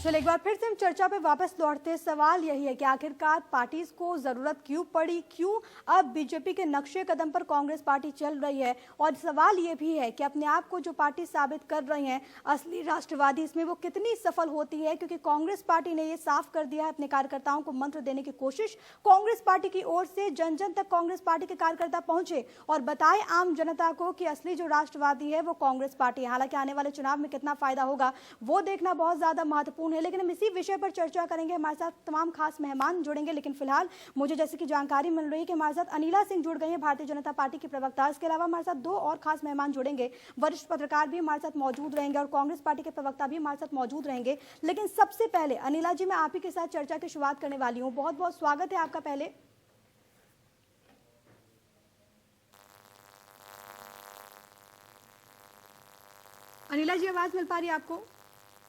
चलो एक बार फिर से हम चर्चा पे वापस लौटते हैं। सवाल यही है कि आखिरकार पार्टीज को जरूरत क्यों पड़ी, क्यों अब बीजेपी के नक्शे कदम पर कांग्रेस पार्टी चल रही है। और सवाल ये भी है कि अपने आप को जो पार्टी साबित कर रही है असली राष्ट्रवादी, इसमें वो कितनी सफल होती है। क्योंकि कांग्रेस पार्टी ने ये साफ कर दिया है, अपने कार्यकर्ताओं को मंत्र देने की कोशिश कांग्रेस पार्टी की ओर से जन जन तक कांग्रेस पार्टी के कार्यकर्ता पहुंचे और बताए आम जनता को कि असली जो राष्ट्रवादी है वो कांग्रेस पार्टी है। हालांकि आने वाले चुनाव में कितना फायदा होगा वो देखना बहुत ज्यादा महत्वपूर्ण है, लेकिन हम इसी विषय पर चर्चा करेंगे। हमारे साथ तमाम खास मेहमान जुड़ेंगे, लेकिन फिलहाल मुझे जैसे कि जानकारी मिल रही है कि हमारे साथ अनिला सिंह जुड़ गई हैं, भारतीय जनता पार्टी की प्रवक्ता। इसके अलावा हमारे साथ दो और खास मेहमान जुड़ेंगे, वरिष्ठ पत्रकार भी हमारे साथ मौजूद रहेंगे और कांग्रेस पार्टी के प्रवक्ता भी हमारे साथ मौजूद रहेंगे। लेकिन सबसे पहले अनिला जी, मैं आप ही के साथ चर्चा की शुरुआत करने वाली हूँ। बहुत बहुत स्वागत है आपका। पहले अनिला जी, आवाज मिल पा रही है आपको?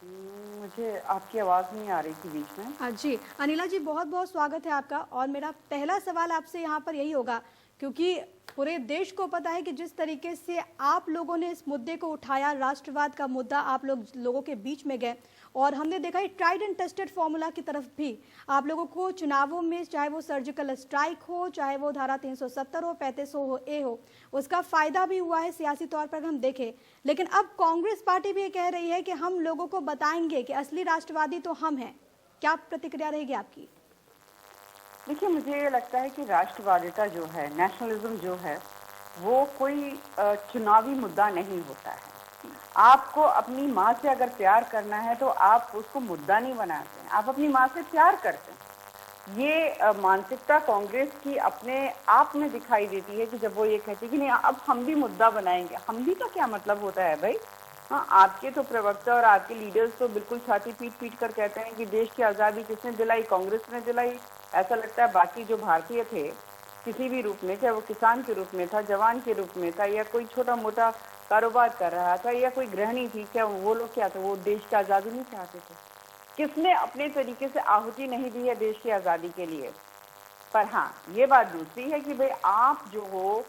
मुझे आपकी आवाज़ नहीं आ रही थी बीच में। जी अनिला जी, बहुत बहुत स्वागत है आपका। और मेरा पहला सवाल आपसे यहाँ पर यही होगा, क्योंकि पूरे देश को पता है कि जिस तरीके से आप लोगों ने इस मुद्दे को उठाया, राष्ट्रवाद का मुद्दा आप लोगों के बीच में गए और हमने देखा है ट्राइड एंड टेस्टेड फॉर्मूला की तरफ भी आप लोगों को चुनावों में, चाहे वो सर्जिकल स्ट्राइक हो, चाहे वो धारा 370 हो, 35 हो, ए हो, उसका फायदा भी हुआ है सियासी तौर पर हम देखें। लेकिन अब कांग्रेस पार्टी भी ये कह रही है कि हम लोगों को बताएंगे कि असली राष्ट्रवादी तो हम हैं। क्या प्रतिक्रिया रहेगी आपकी? देखिए, मुझे ये लगता है कि राष्ट्रवादिता जो है, नेशनलिज्म जो है, वो कोई चुनावी मुद्दा नहीं होता है। आपको अपनी माँ से अगर प्यार करना है तो आप उसको मुद्दा नहीं बनाते हैं, आप अपनी माँ से प्यार करते हैं। ये मानसिकता कांग्रेस की अपने आप में दिखाई देती है कि जब वो ये कहती है कि नहीं अब हम भी मुद्दा बनाएंगे। हम भी का क्या मतलब होता है भाई? हाँ, आपके तो प्रवक्ता और आपके लीडर्स तो बिल्कुल छाती पीट पीट कर कहते हैं कि देश की आज़ादी किसने दिलाई? कांग्रेस ने दिलाई। ऐसा लगता है बाकी जो भारतीय थे किसी भी रूप में, चाहे वो किसान के रूप में था, जवान के रूप में था, या कोई छोटा मोटा कारोबार कर रहा था, या कोई गृहिणी थी, क्या वो लोग क्या थे? वो देश की आज़ादी नहीं चाहते थे? किसने अपने तरीके से आहुति नहीं दी है देश की आज़ादी के लिए? पर हाँ, ये बात दूसरी है कि भाई आप जो हो,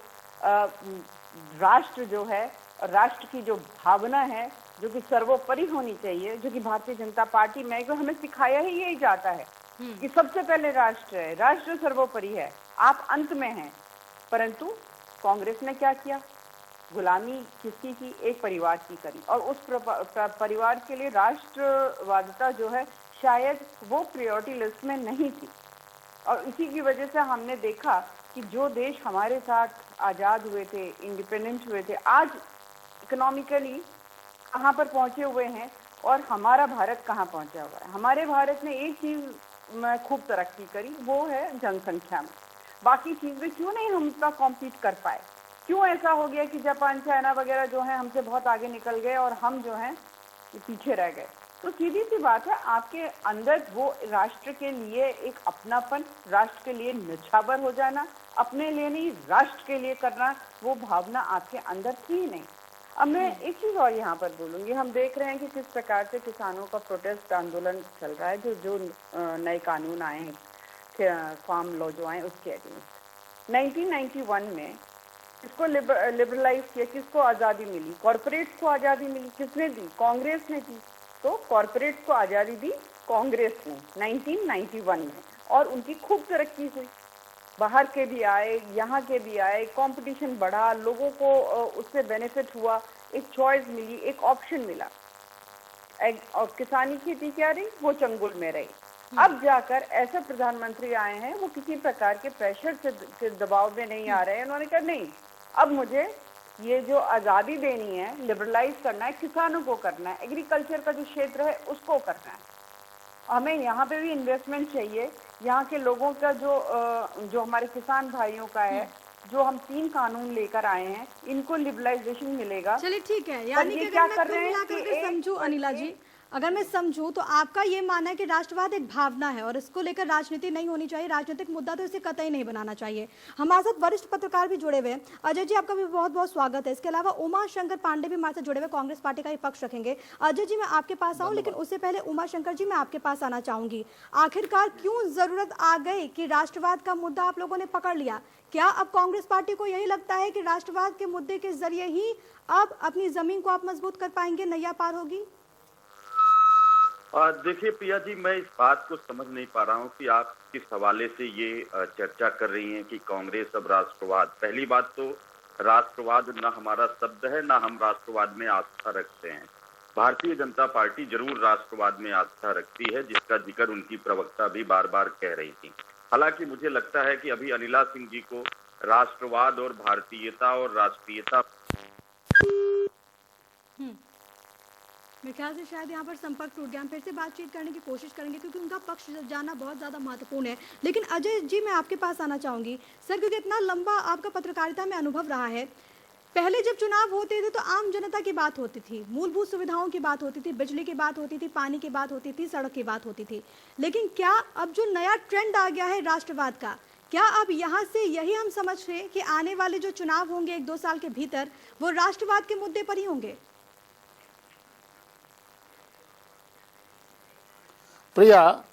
राष्ट्र जो है, राष्ट्र की जो भावना है जो कि सर्वोपरि होनी चाहिए, जो कि भारतीय जनता पार्टी में जो हमें सिखाया ही यही जाता है कि सबसे पहले राष्ट्र है, राष्ट्र सर्वोपरि है, आप अंत में हैं। परंतु कांग्रेस ने क्या किया? गुलामी किसकी की? एक परिवार की करी, और उस परिवार के लिए राष्ट्रवादिता जो है शायद वो प्रायोरिटी लिस्ट में नहीं थी। और इसी की वजह से हमने देखा कि जो देश हमारे साथ आज़ाद हुए थे, इंडिपेंडेंट हुए थे, आज इकोनॉमिकली कहाँ पर पहुँचे हुए हैं और हमारा भारत कहाँ पहुँचा हुआ है। हमारे भारत ने एक चीज़ में खूब तरक्की करी, वो है जनसंख्या में। बाकी चीज़ें क्यों नहीं हम उसका कॉम्पीट कर पाए? क्यों ऐसा हो गया कि जापान, चाइना वगैरह जो है हमसे बहुत आगे निकल गए और हम जो हैं पीछे रह गए? तो सीधी सी बात है, आपके अंदर वो राष्ट्र के लिए एक अपनापन, राष्ट्र के लिए निछावर हो जाना, अपने लिए नहीं राष्ट्र के लिए करना, वो भावना आपके अंदर थी नहीं। अब मैं एक चीज़ और यहाँ पर बोलूँगी, हम देख रहे हैं कि किस प्रकार से किसानों का प्रोटेस्ट आंदोलन चल रहा है, जो नए कानून आए हैं, फार्म लॉ जो आए उसके अगेंस्ट। 1991 में इसको लिबरलाइज किया, किसको आज़ादी मिली? कॉरपोरेट्स को आज़ादी मिली। किसने दी? कांग्रेस ने दी। तो कॉरपोरेट्स को आज़ादी दी कांग्रेस ने 1991 में, और उनकी खूब तरक्की हुई। बाहर के भी आए, यहाँ के भी आए, कंपटीशन बढ़ा, लोगों को उससे बेनिफिट हुआ, एक चॉइस मिली, एक ऑप्शन मिला। और किसानी खेती क्या रही? वो चंगुल में रही। अब जाकर ऐसे प्रधानमंत्री आए हैं, वो किसी प्रकार के प्रेशर से दबाव में नहीं आ रहे हैं। उन्होंने कहा नहीं, अब मुझे ये जो आज़ादी देनी है, लिबरलाइज करना है, किसानों को करना है, एग्रीकल्चर का जो क्षेत्र है उसको करना है। हमें यहाँ पे भी इन्वेस्टमेंट चाहिए। यहाँ के लोगों का जो हमारे किसान भाइयों का है, जो हम 3 कानून लेकर आए हैं, इनको लिबरलाइजेशन मिलेगा। चलिए ठीक है, यानी कि क्या अगर कर मैं रहे हैं कि समझूं अनिला जी, अगर मैं समझूं तो आपका ये मानना है कि राष्ट्रवाद एक भावना है और इसको लेकर राजनीति नहीं होनी चाहिए, राजनीतिक मुद्दा तो इसे कतई नहीं बनाना चाहिए। हमारे साथ वरिष्ठ पत्रकार भी जुड़े हुए हैं। अजय जी, आपका भी बहुत बहुत स्वागत है। इसके अलावा उमा शंकर पांडे भी हमारे साथ जुड़े हुए, कांग्रेस पार्टी का ही पक्ष रखेंगे। अजय जी, मैं आपके पास आऊँ, लेकिन उससे पहले उमा शंकर जी, मैं आपके पास आना चाहूंगी। आखिरकार क्यों जरूरत आ गई कि राष्ट्रवाद का मुद्दा आप लोगों ने पकड़ लिया? क्या अब कांग्रेस पार्टी को यही लगता है कि राष्ट्रवाद के मुद्दे के जरिए ही अब अपनी जमीन को आप मजबूत कर पाएंगे, नैया पार होगी? देखिए प्रिया जी, मैं इस बात को समझ नहीं पा रहा हूँ कि आप किस हवाले से ये चर्चा कर रही हैं कि कांग्रेस अब राष्ट्रवाद। पहली बात तो राष्ट्रवाद न हमारा शब्द है, ना हम राष्ट्रवाद में आस्था रखते हैं। भारतीय जनता पार्टी जरूर राष्ट्रवाद में आस्था रखती है, जिसका जिक्र उनकी प्रवक्ता भी बार बार कह रही थी। हालांकि मुझे लगता है कि अभी अनिला सिंह जी को राष्ट्रवाद और भारतीयता और राष्ट्रीयता मेरे ख्याल से शायद यहाँ पर संपर्क टूट गया। हम फिर से बातचीत करने की कोशिश करेंगे क्योंकि उनका पक्ष जानना बहुत ज़्यादा महत्वपूर्ण है। लेकिन अजय जी, मैं आपके पास आना चाहूँगी सर, क्योंकि इतना लंबा आपका पत्रकारिता में अनुभव रहा है। पहले जब चुनाव होते थे तो आम जनता की बात होती थी, मूलभूत सुविधाओं की बात होती थी, बिजली की बात होती थी, पानी की बात होती थी, सड़क की बात होती थी। लेकिन क्या अब जो नया ट्रेंड आ गया है राष्ट्रवाद का, क्या अब यहाँ से यही हम समझ रहे हैं कि आने वाले जो चुनाव होंगे 1-2 साल के भीतर वो राष्ट्रवाद के मुद्दे पर ही होंगे? प्रिया,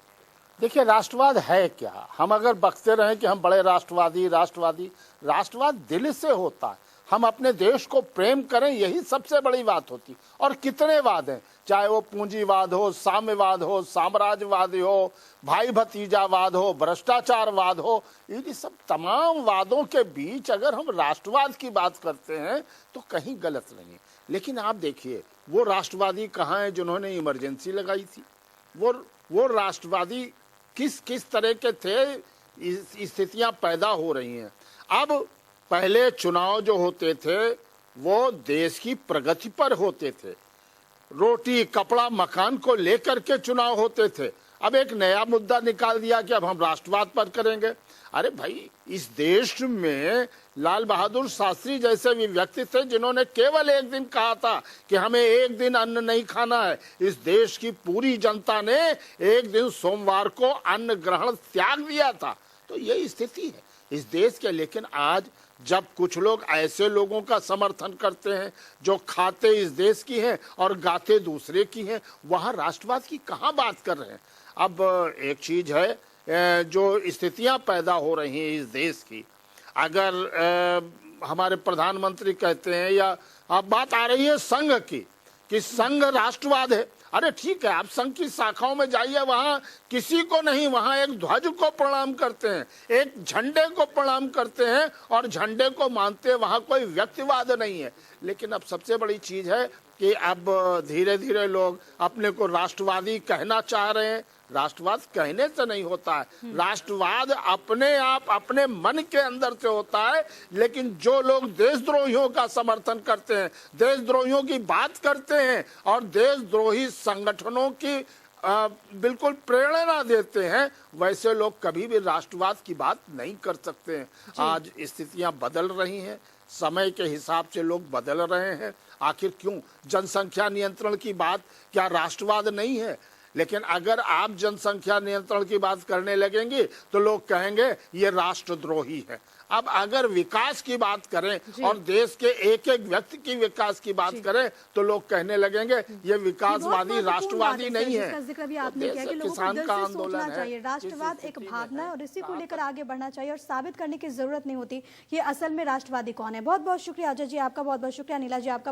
देखिए राष्ट्रवाद है क्या? हम अगर बकते रहें कि हम बड़े राष्ट्रवाद दिल से होता है। हम अपने देश को प्रेम करें, यही सबसे बड़ी बात होती। और कितने वाद हैं, चाहे वो पूंजीवाद हो, साम्यवाद हो, साम्राज्यवाद हो, भाई भतीजावाद हो, भ्रष्टाचारवाद हो, इन सब तमाम वादों के बीच अगर हम राष्ट्रवाद की बात करते हैं तो कहीं गलत नहीं है। लेकिन आप देखिए वो राष्ट्रवादी कहाँ हैं जिन्होंने इमरजेंसी लगाई थी? वो राष्ट्रवादी किस तरह के थे? स्थितियां पैदा हो रही हैं। अब पहले चुनाव जो होते थे वो देश की प्रगति पर होते थे, रोटी कपड़ा मकान को लेकर के चुनाव होते थे। अब एक नया मुद्दा निकाल दिया कि अब हम राष्ट्रवाद पर करेंगे। अरे भाई, इस देश में लाल बहादुर शास्त्री जैसे भी व्यक्ति थे जिन्होंने केवल एक दिन कहा था कि हमें एक दिन अन्न नहीं खाना है। इस देश की पूरी जनता ने एक दिन सोमवार को अन्न ग्रहण त्याग दिया था। तो यही स्थिति है इस देश के। लेकिन आज जब कुछ लोग ऐसे लोगों का समर्थन करते हैं जो खाते इस देश की हैं और गाते दूसरे की हैं, वहाँ राष्ट्रवाद की कहाँ बात कर रहे हैं? अब एक चीज है जो स्थितियां पैदा हो रही हैं इस देश की। अगर हमारे प्रधानमंत्री कहते हैं या अब बात आ रही है संघ की कि संघ राष्ट्रवाद है। अरे ठीक है, आप संघ की शाखाओं में जाइए, वहां किसी को नहीं, वहां एक ध्वज को प्रणाम करते हैं, एक झंडे को प्रणाम करते हैं और झंडे को मानते हैं। वहां कोई व्यक्तिवाद नहीं है। लेकिन अब सबसे बड़ी चीज है कि अब धीरे धीरे लोग अपने को राष्ट्रवादी कहना चाह रहे हैं। राष्ट्रवाद कहने से नहीं होता है, राष्ट्रवाद अपने आप अपने मन के अंदर से होता है। लेकिन जो लोग देशद्रोहियों का समर्थन करते हैं, देशद्रोहियों की बात करते हैं और देशद्रोही संगठनों की बिल्कुल प्रेरणा देते हैं, वैसे लोग कभी भी राष्ट्रवाद की बात नहीं कर सकते हैं। आज स्थितियां बदल रही हैं, समय के हिसाब से लोग बदल रहे हैं। आखिर क्यों? जनसंख्या नियंत्रण की बात क्या राष्ट्रवाद नहीं है? लेकिन अगर आप जनसंख्या नियंत्रण की बात करने लगेंगे तो लोग कहेंगे ये राष्ट्रद्रोही है। अब अगर विकास की बात करें और देश के एक एक व्यक्ति की विकास की बात करें तो लोग कहने लगेंगे ये विकासवादी राष्ट्रवादी नहीं है। इसका जिक्र भी आपने किया कि लोगों को दिल से सोचना चाहिए। राष्ट्रवाद एक भावना है और इसी को लेकर आगे बढ़ना चाहिए और साबित करने की जरूरत नहीं होती कि असल में राष्ट्रवादी कौन है। बहुत बहुत शुक्रिया अजय जी आपका, बहुत बहुत शुक्रिया अनिला जी आपका।